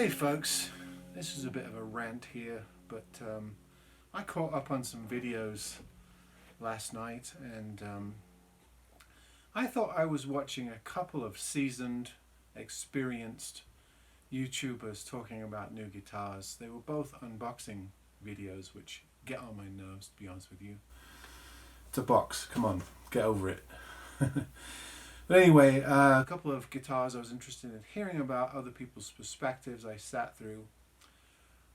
Hey folks, this is a bit of a rant here, but I caught up on some videos last night and I thought I was watching a couple of seasoned, experienced YouTubers talking about new guitars. They were both unboxing videos, which get on my nerves, to be honest with you. It's a box, come on, get over it. But anyway, a couple of guitars I was interested in hearing about, other people's perspectives I sat through.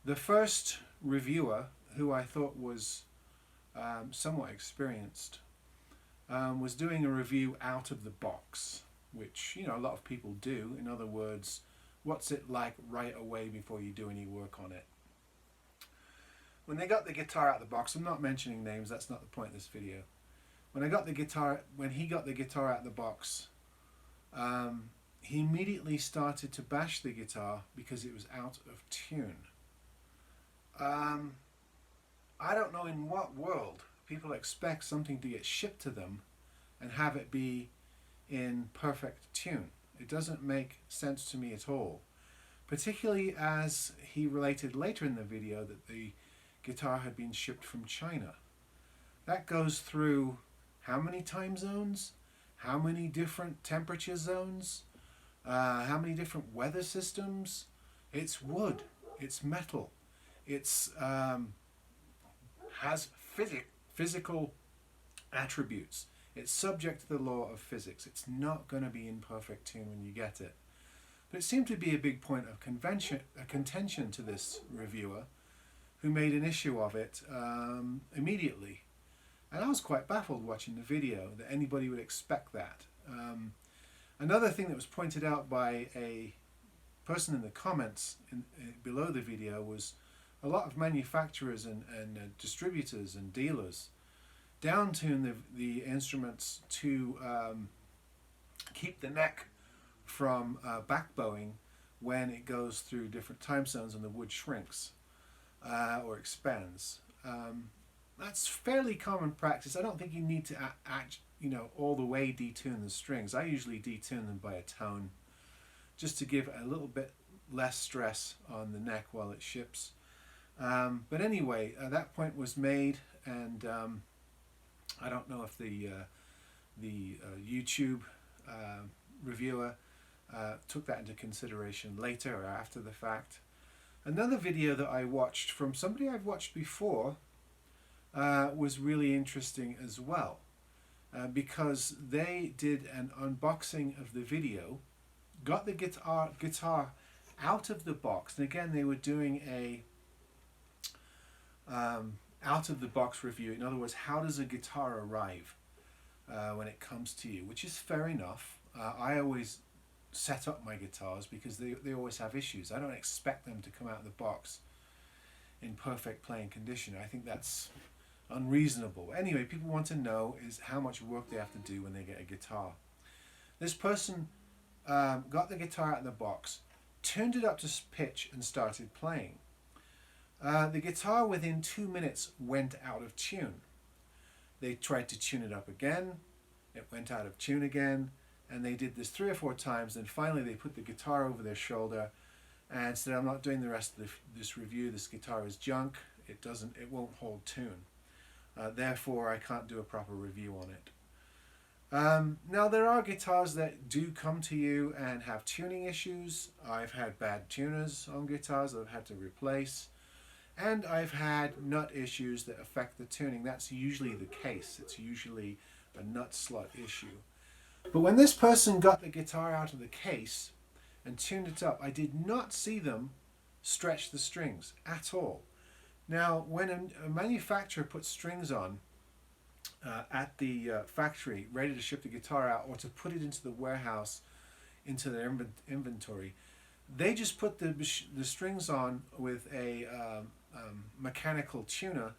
The first reviewer, who I thought was somewhat experienced, was doing a review out of the box, which, you know, a lot of people do. In other words, what's it like right away before you do any work on it. When they got the guitar out of the box, I'm not mentioning names, that's not the point of this video. When he got the guitar out of the box, he immediately started to bash the guitar because it was out of tune. I don't know in what world people expect something to get shipped to them and have it be in perfect tune. It doesn't make sense to me at all. Particularly as he related later in the video that the guitar had been shipped from China. That goes through how many time zones, how many different temperature zones, how many different weather systems. It's wood, it's metal, it's has physical attributes. It's subject to the law of physics. It's not going to be in perfect tune when you get it. But it seemed to be a big point of contention to this reviewer, who made an issue of it immediately. And I was quite baffled watching the video that anybody would expect that. Another thing that was pointed out by a person in the comments below the video was a lot of manufacturers and distributors and dealers down-tune the instruments to keep the neck from backbowing when it goes through different time zones and the wood shrinks or expands. That's fairly common practice. I don't think you need to all the way detune the strings. I usually detune them by a tone, just to give a little bit less stress on the neck while it ships. But anyway, that point was made, and I don't know if the YouTube reviewer took that into consideration later or after the fact. Another video that I watched from somebody I've watched before was really interesting as well, because they did an unboxing of the video, got the guitar out of the box, and again they were doing a out of the box review. In other words, how does a guitar arrive when it comes to you, which is fair enough. I always set up my guitars because they always have issues. I don't expect them to come out of the box in perfect playing condition. I think that's unreasonable. Anyway, people want to know is how much work they have to do when they get a guitar. This person got the guitar out of the box, tuned it up to pitch and started playing. The guitar within 2 minutes went out of tune. They tried to tune it up again, it went out of tune again, and they did this 3 or 4 times. Then finally they put the guitar over their shoulder and said, I'm not doing the rest of this review, this guitar is junk, it won't hold tune. Therefore I can't do a proper review on it. Now there are guitars that do come to you and have tuning issues. I've had bad tuners on guitars that I've had to replace, and I've had nut issues that affect the tuning. That's usually the case. It's usually a nut slot issue. But when this person got the guitar out of the case and tuned it up, I did not see them stretch the strings at all. Now, when a manufacturer puts strings on at the factory, ready to ship the guitar out or to put it into the warehouse, into their inventory, they just put the strings on with a mechanical tuner,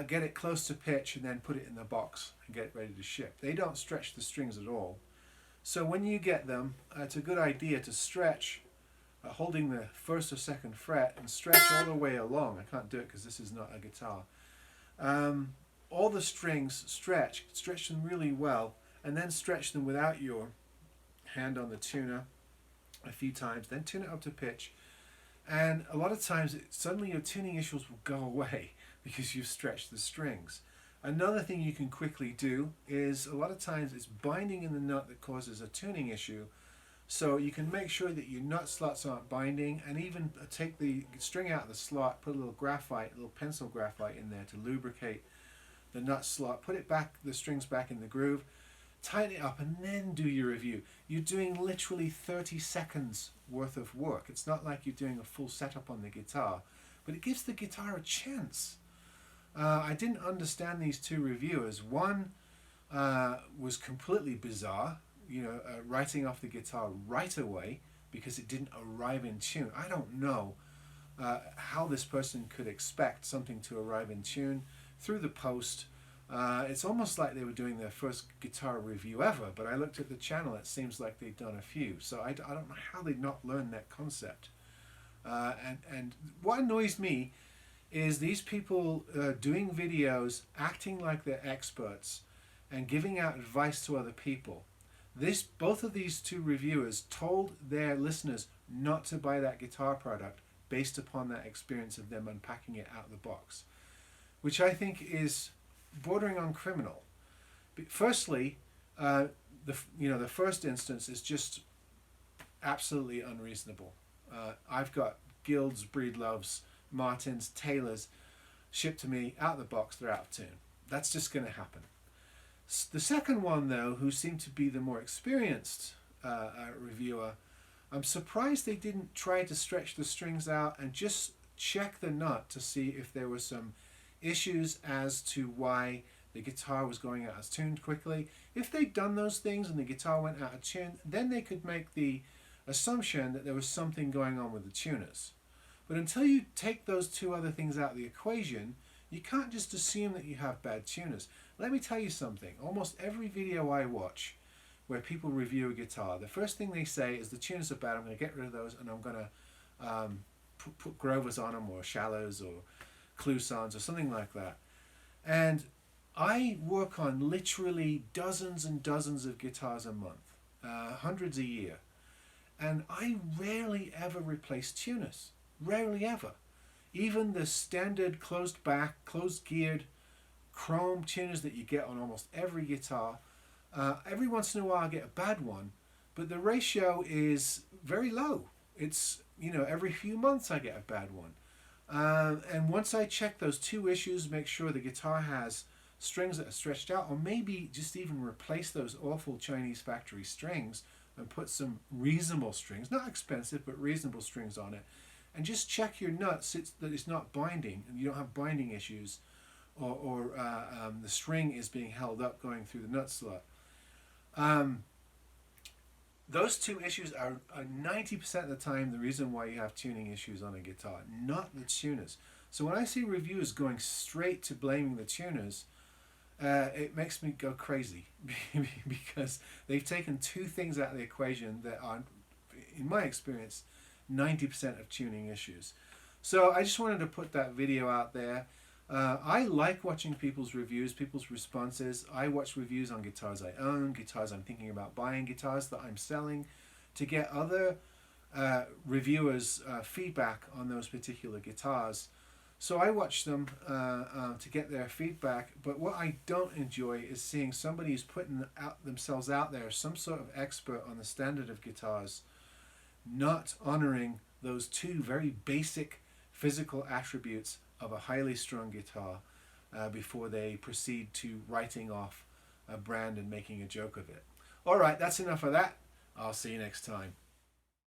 get it close to pitch, and then put it in the box and get it ready to ship. They don't stretch the strings at all. So when you get them, it's a good idea to stretch, holding the 1st or 2nd fret, and stretch all the way along. I can't do it because this is not a guitar. All the strings stretch them really well, and then stretch them without your hand on the tuner a few times, then tune it up to pitch, And a lot of times, suddenly your tuning issues will go away because you've stretched the strings. Another thing you can quickly do is, a lot of times it's binding in the nut that causes a tuning issue. So you can make sure that your nut slots aren't binding, and even take the string out of the slot, put a little graphite, a little pencil graphite in there to lubricate the nut slot, put it back, the strings back in the groove, tighten it up, and then do your review. You're doing literally 30 seconds worth of work. It's not like you're doing a full setup on the guitar, but it gives the guitar a chance. I didn't understand these two reviewers. One was completely bizarre, writing off the guitar right away because it didn't arrive in tune. I don't know how this person could expect something to arrive in tune through the post. It's almost like they were doing their first guitar review ever, but I looked at the channel, it seems like they'd done a few, so I don't know how they'd not learned that concept. And what annoys me is these people doing videos, acting like they're experts, and giving out advice to other people. Both of these two reviewers told their listeners not to buy that guitar product based upon that experience of them unpacking it out of the box, which I think is bordering on criminal. Firstly, the first instance is just absolutely unreasonable. I've got Guilds, Breedloves, Martins, Taylors shipped to me out of the box. They're out of tune. That's just going to happen. The second one, though, who seemed to be the more experienced reviewer, I'm surprised they didn't try to stretch the strings out and just check the nut to see if there were some issues as to why the guitar was going out of tune quickly. If they'd done those things and the guitar went out of tune, then they could make the assumption that there was something going on with the tuners. But until you take those two other things out of the equation, you can't just assume that you have bad tuners. Let me tell you something. Almost every video I watch where people review a guitar, the first thing they say is the tuners are bad, I'm going to get rid of those, and I'm going to put Grovers on them, or Shallows, or Clousons, or something like that. And I work on literally dozens and dozens of guitars a month, hundreds a year. And I rarely ever replace tuners. Rarely ever. Even the standard closed back, closed geared chrome tuners that you get on almost every guitar, every once in a while I get a bad one, but the ratio is very low. It's, every few months I get a bad one. And once I check those two issues, make sure the guitar has strings that are stretched out, or maybe just even replace those awful Chinese factory strings and put some reasonable strings, not expensive, but reasonable strings on it, and just check your nuts that it's not binding and you don't have binding issues, or the string is being held up going through the nut slot. Those two issues are 90% of the time the reason why you have tuning issues on a guitar, not the tuners. So when I see reviewers going straight to blaming the tuners, it makes me go crazy because they've taken two things out of the equation that are, in my experience, 90% of tuning issues. So I just wanted to put that video out there. I like watching people's reviews, people's responses. I watch reviews on guitars I own, guitars I'm thinking about buying, guitars that I'm selling, to get other reviewers' feedback on those particular guitars. So I watch them to get their feedback, but what I don't enjoy is seeing somebody who's putting themselves out there, some sort of expert on the standard of guitars, not honoring those two very basic physical attributes of a highly strung guitar before they proceed to writing off a brand and making a joke of it. All right, that's enough of that. I'll see you next time.